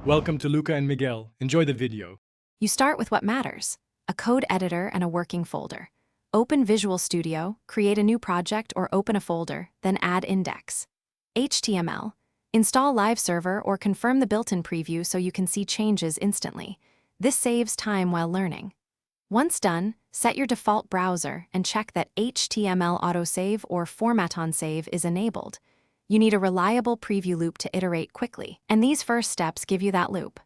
Welcome to Luca and Miguel. Enjoy the video. You start with what matters: a code editor and a working folder. Open Visual Studio, create a new project or open a folder, then add index. HTML. Install Live Server or confirm the built-in preview so you can see changes instantly. This saves time while learning. Once done, set your default browser and check that HTML autosave or format on save is enabled. You need a reliable preview loop to iterate quickly, and these first steps give you that loop.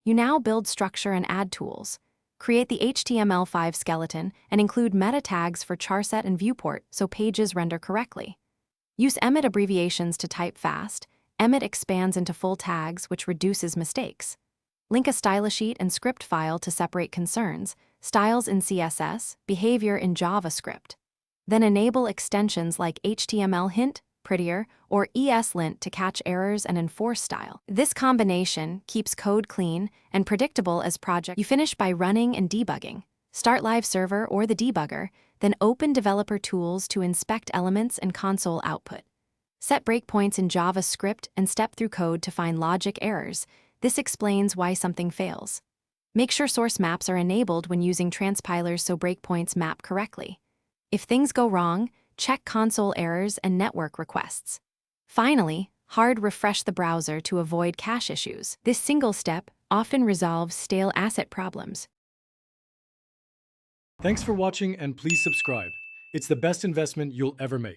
You now build structure and add tools. Create the HTML5 skeleton and include meta tags for charset and viewport so pages render correctly. Use Emmet abbreviations to type fast. Emmet expands into full tags, which reduces mistakes. Link a style sheet and script file to separate concerns, styles in CSS, behavior in JavaScript. Then enable extensions like HTML hint, prettier, or ESLint to catch errors and enforce style. This combination keeps code clean and predictable as project. You finish by running and debugging. Start Live Server or the debugger, then open developer tools to inspect elements and console output. Set breakpoints in JavaScript and step through code to find logic errors. This explains why something fails. Make sure source maps are enabled when using transpilers so breakpoints map correctly. If things go wrong, check console errors and network requests. Finally, hard refresh the browser to avoid cache issues. This single step often resolves stale asset problems. Thanks for watching and please subscribe. It's the best investment you'll ever make.